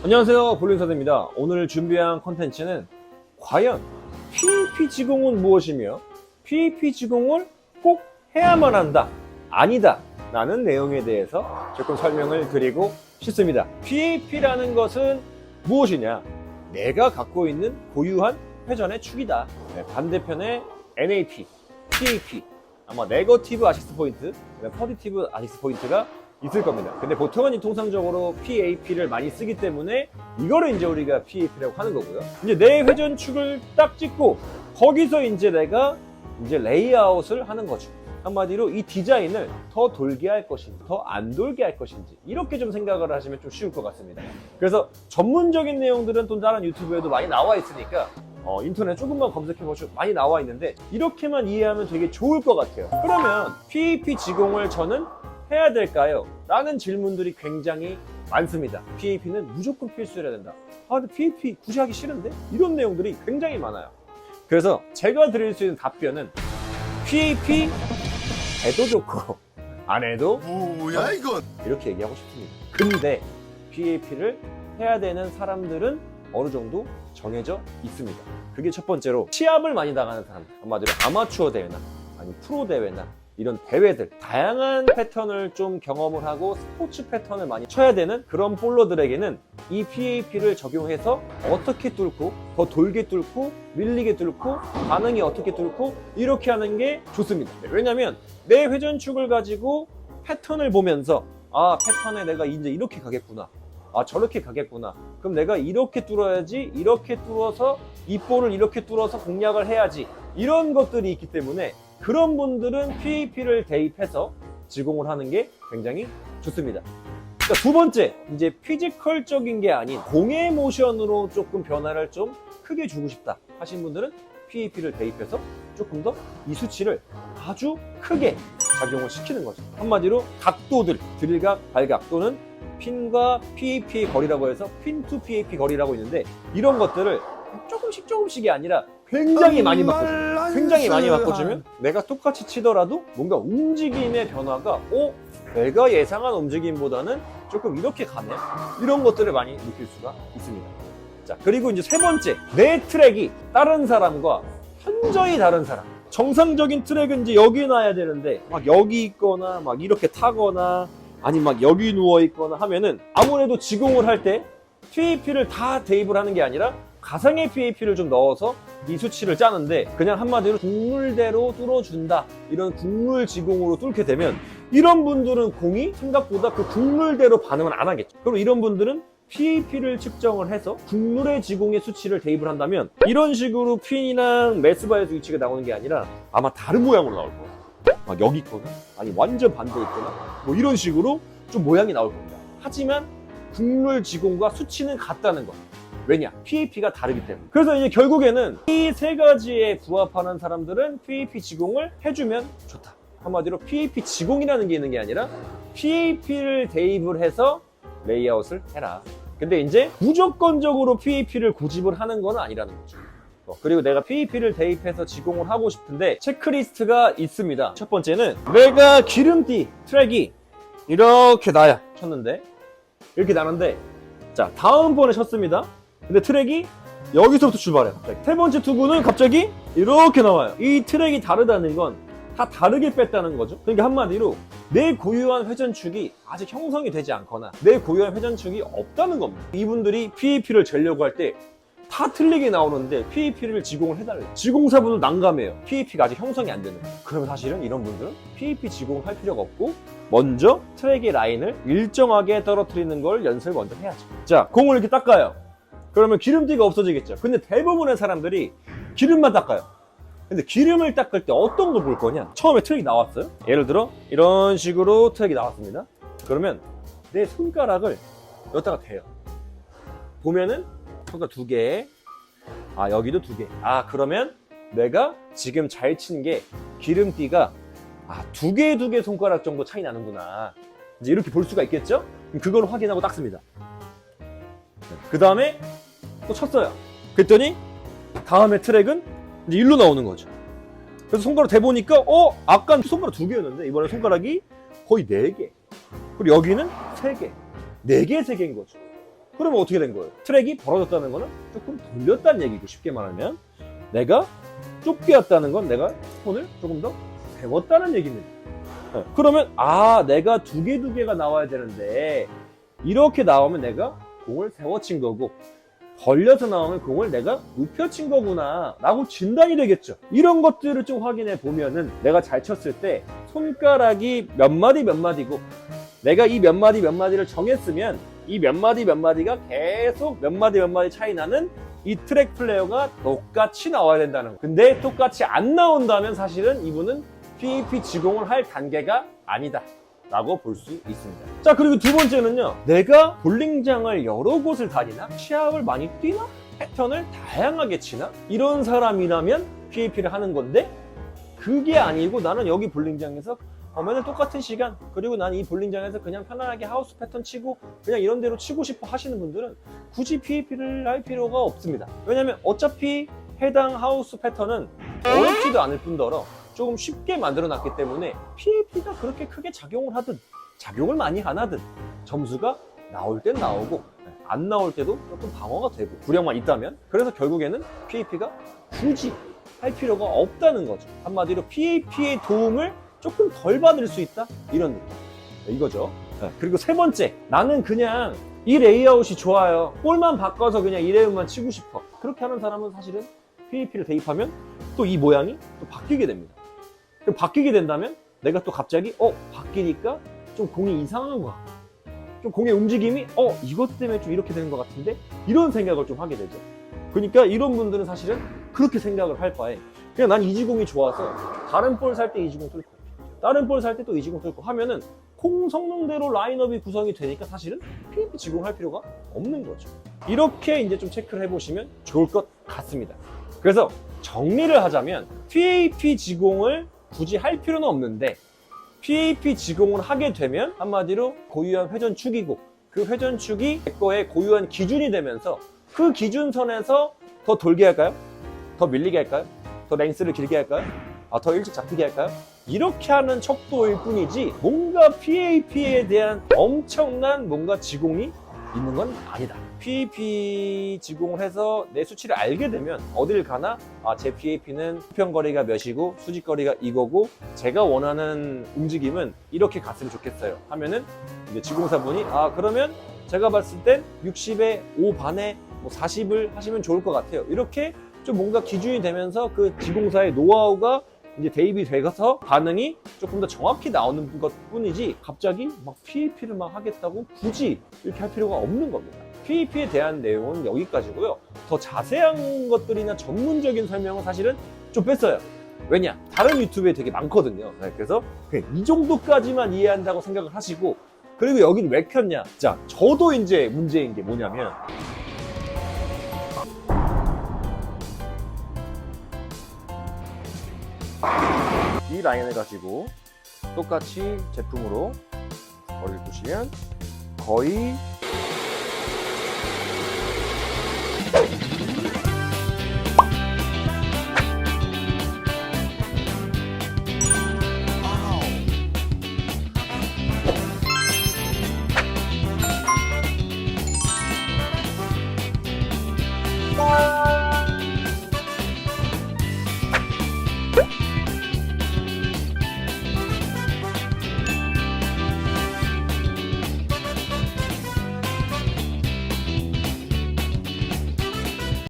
안녕하세요, 볼링사대입니다. 오늘 준비한 컨텐츠는 과연 PAP 지공은 무엇이며 PAP 지공을 꼭 해야만 한다, 아니다 라는 내용에 대해서 조금 설명을 드리고 싶습니다. PAP라는 것은 무엇이냐? 내가 갖고 있는 고유한 회전의 축이다. 반대편에 NAP, PAP, 아마 네거티브 아시스트 포인트, 포지티브 아시스트 포인트가 있을 겁니다. 근데 보통은 통상적으로 PAP를 많이 쓰기 때문에 이거를 이제 우리가 PAP라고 하는 거고요. 이제 내 회전축을 딱 찍고 거기서 이제 내가 이제 레이아웃을 하는 거죠. 한마디로 이 디자인을 더 돌게 할 것인지 더 안 돌게 할 것인지 이렇게 좀 생각을 하시면 좀 쉬울 것 같습니다. 그래서 전문적인 내용들은 또 다른 유튜브에도 많이 나와 있으니까 인터넷 조금만 검색해 보시면 많이 나와 있는데 이렇게만 이해하면 되게 좋을 것 같아요. 그러면 PAP 지공을 저는 해야 될까요? 라는 질문들이 굉장히 많습니다. PAP는 무조건 필수해야 된다. 근데 PAP 굳이 하기 싫은데? 이런 내용들이 굉장히 많아요. 그래서 제가 드릴 수 있는 답변은 PAP 해도 좋고 안 해도 뭐야 이건? 이렇게 얘기하고 싶습니다. 근데 PAP를 해야 되는 사람들은 어느 정도 정해져 있습니다. 그게 첫 번째로 시합을 많이 나가는 사람들, 한마디로 아마추어 대회나 아니 프로 대회나 이런 대회들, 다양한 패턴을 좀 경험을 하고 스포츠 패턴을 많이 쳐야 되는 그런 볼러들에게는 이 PAP를 적용해서 어떻게 뚫고 더 돌게 뚫고 밀리게 뚫고 반응이 어떻게 뚫고 이렇게 하는 게 좋습니다. 왜냐면 내 회전축을 가지고 패턴을 보면서 패턴에 내가 이제 이렇게 가겠구나, 저렇게 가겠구나, 그럼 내가 이렇게 뚫어야지, 이렇게 뚫어서 이 볼을 이렇게 뚫어서 공략을 해야지, 이런 것들이 있기 때문에 그런 분들은 PAP를 대입해서 지공을 하는 게 굉장히 좋습니다. 두 번째, 이제 피지컬적인 게 아닌 공의 모션으로 조금 변화를 좀 크게 주고 싶다 하신 분들은 PAP를 대입해서 조금 더 이 수치를 아주 크게 작용을 시키는 거죠. 한마디로 각도들, 드릴각, 발각 또는 핀과 PAP의 거리라고 해서 핀 투 PAP 거리라고 있는데 이런 것들을 조금씩이 아니라 굉장히 많이 바꿔줘요. 굉장히 많이 바꿔주면 내가 똑같이 치더라도 뭔가 움직임의 변화가 내가 예상한 움직임보다는 조금 이렇게 가네, 이런 것들을 많이 느낄 수가 있습니다. 자, 그리고 이제 세 번째, 내 트랙이 다른 사람과 현저히 다른 사람. 정상적인 트랙은 이제 여기 놔야 되는데 막 여기 있거나 막 이렇게 타거나 아니 막 여기 누워 있거나 하면은 아무래도 지공을 할 때 PAP를 다 대입을 하는 게 아니라 가상의 PAP를 좀 넣어서 이 수치를 짜는데 그냥 한마디로 국룰대로 뚫어준다, 이런 국룰 지공으로 뚫게 되면 이런 분들은 공이 생각보다 그 국룰대로 반응을 안 하겠죠. 그럼 이런 분들은 PAP를 측정을 해서 국룰의 지공의 수치를 대입을 한다면 이런 식으로 핀이랑 메스바에서 위치가 나오는 게 아니라 아마 다른 모양으로 나올 거예요. 막 여기 있거나 아니 완전 반대 있거나 뭐 이런 식으로 좀 모양이 나올 겁니다. 하지만 국룰 지공과 수치는 같다는 거. 왜냐? PAP가 다르기 때문에. 그래서 이제 결국에는 이 세 가지에 부합하는 사람들은 PAP 지공을 해주면 좋다. 한마디로 PAP 지공이라는 게 있는 게 아니라 PAP를 대입을 해서 레이아웃을 해라. 근데 이제 무조건적으로 PAP를 고집을 하는 건 아니라는 거죠. 그리고 내가 PAP를 대입해서 지공을 하고 싶은데 체크리스트가 있습니다. 첫 번째는 내가 기름띠 트랙이 이렇게 나야 쳤는데 이렇게 나는데 자, 다음번에 쳤습니다. 근데 트랙이 여기서부터 출발해요. 세 번째 투구는 갑자기 이렇게 나와요. 이 트랙이 다르다는 건 다 다르게 뺐다는 거죠. 그러니까 한마디로 내 고유한 회전축이 아직 형성이 되지 않거나 내 고유한 회전축이 없다는 겁니다. 이분들이 PAP를 재려고 할 때 다 틀리게 나오는데 PAP를 지공을 해달래요. 지공사분은 난감해요. PAP가 아직 형성이 안 되는 거예요. 그러면 사실은 이런 분들은 PAP 지공을 할 필요가 없고 먼저 트랙의 라인을 일정하게 떨어뜨리는 걸 연습을 먼저 해야죠. 자, 공을 이렇게 닦아요. 그러면 기름띠가 없어지겠죠. 근데 대부분의 사람들이 기름만 닦아요. 근데 기름을 닦을 때 어떤 걸 볼 거냐? 처음에 트랙이 나왔어요. 예를 들어 이런 식으로 트랙이 나왔습니다. 그러면 내 손가락을 여기다가 대요. 보면은 손가락 2개, 여기도 2개. 그러면 내가 지금 잘 친 게 기름띠가 2개 손가락 정도 차이 나는구나. 이제 이렇게 볼 수가 있겠죠? 그럼 그걸 확인하고 닦습니다. 그 다음에 또 쳤어요. 그랬더니 다음에 트랙은 이제 일로 나오는 거죠. 그래서 손가락 대보니까 아까 손가락 2개였는데 이번에 손가락이 거의 4개. 그리고 여기는 3개. 4개, 3개인 거죠. 그러면 어떻게 된 거예요? 트랙이 벌어졌다는 거는 조금 돌렸다는 얘기고, 쉽게 말하면 내가 좁게 왔다는 건 내가 스톤을 조금 더 세웠다는 얘기입니다. 그러면 내가 두 개가 나와야 되는데 이렇게 나오면 내가 공을 세워친 거고, 벌려서 나오면 공을 내가 눕혀친 거구나 라고 진단이 되겠죠. 이런 것들을 좀 확인해 보면은 내가 잘 쳤을 때 손가락이 몇 마디고, 내가 이 몇 마디를 정했으면 이 몇 마디가 계속 몇 마디 차이 나는 이 트랙 플레이어가 똑같이 나와야 된다는 거. 근데 똑같이 안 나온다면 사실은 이분은 PAP 지공을 할 단계가 아니다 라고 볼 수 있습니다. 자, 그리고 두 번째는요, 내가 볼링장을 여러 곳을 다니나? 시합을 많이 뛰나? 패턴을 다양하게 치나? 이런 사람이라면 PAP를 하는 건데, 그게 아니고 나는 여기 볼링장에서 맨날 똑같은 시간, 그리고 난 이 볼링장에서 그냥 편안하게 하우스 패턴 치고 그냥 이런 대로 치고 싶어 하시는 분들은 굳이 PAP를 할 필요가 없습니다. 왜냐면 어차피 해당 하우스 패턴은 어렵지도 않을 뿐더러 조금 쉽게 만들어 놨기 때문에 PAP가 그렇게 크게 작용을 하든 작용을 많이 안 하든 점수가 나올 땐 나오고 안 나올 때도 조금 방어가 되고 구력만 있다면, 그래서 결국에는 PAP가 굳이 할 필요가 없다는 거죠. 한마디로 PAP의 도움을 조금 덜 받을 수 있다, 이런 느낌 이거죠. 그리고 세 번째, 나는 그냥 이 레이아웃이 좋아요, 볼만 바꿔서 그냥 이 레이아웃만 치고 싶어, 그렇게 하는 사람은 사실은 PAP를 대입하면 또 이 모양이 또 바뀌게 됩니다. 그럼 바뀌게 된다면 내가 또 갑자기 바뀌니까 좀 공이 이상한 것 같고, 좀 공의 움직임이 이것 때문에 좀 이렇게 되는 것 같은데, 이런 생각을 좀 하게 되죠. 그러니까 이런 분들은 사실은 그렇게 생각을 할 바에 그냥 난 이지공이 좋아서 다른 볼 살 때 이지공 뚫고, 다른 볼 살 때 또 이지공 뚫고 하면은 공 성능대로 라인업이 구성이 되니까 사실은 PAP 지공할 필요가 없는 거죠. 이렇게 이제 좀 체크를 해보시면 좋을 것 같습니다. 그래서 정리를 하자면 PAP 지공을 굳이 할 필요는 없는데, PAP 지공을 하게 되면 한마디로 고유한 회전축이고, 그 회전축이 내 거의 고유한 기준이 되면서 그 기준선에서 더 돌게 할까요? 더 밀리게 할까요? 더 랭스를 길게 할까요? 더 일찍 잡히게 할까요? 이렇게 하는 척도일 뿐이지 뭔가 PAP에 대한 엄청난 뭔가 지공이 있는 건 아니다. PAP 지공을 해서 내 수치를 알게 되면 어딜 가나 제 PAP는 수평거리가 몇이고 수직거리가 이거고 제가 원하는 움직임은 이렇게 갔으면 좋겠어요 하면은 이제 지공사분이 그러면 제가 봤을 땐 60에 5 반에 40을 하시면 좋을 것 같아요. 이렇게 좀 뭔가 기준이 되면서 그 지공사의 노하우가 이제 대입이 돼서 반응이 조금 더 정확히 나오는 것 뿐이지, 갑자기 막 PAP를 막 하겠다고 굳이 이렇게 할 필요가 없는 겁니다. PAP에 대한 내용은 여기까지고요. 더 자세한 것들이나 전문적인 설명은 사실은 좀 뺐어요. 왜냐? 다른 유튜브에 되게 많거든요. 그래서 그냥 이 정도까지만 이해한다고 생각을 하시고, 그리고 여기는 왜 켰냐? 자, 저도 이제 문제인 게 뭐냐면, 이 라인을 가지고 똑같이 제품으로 거리를 보시면 거의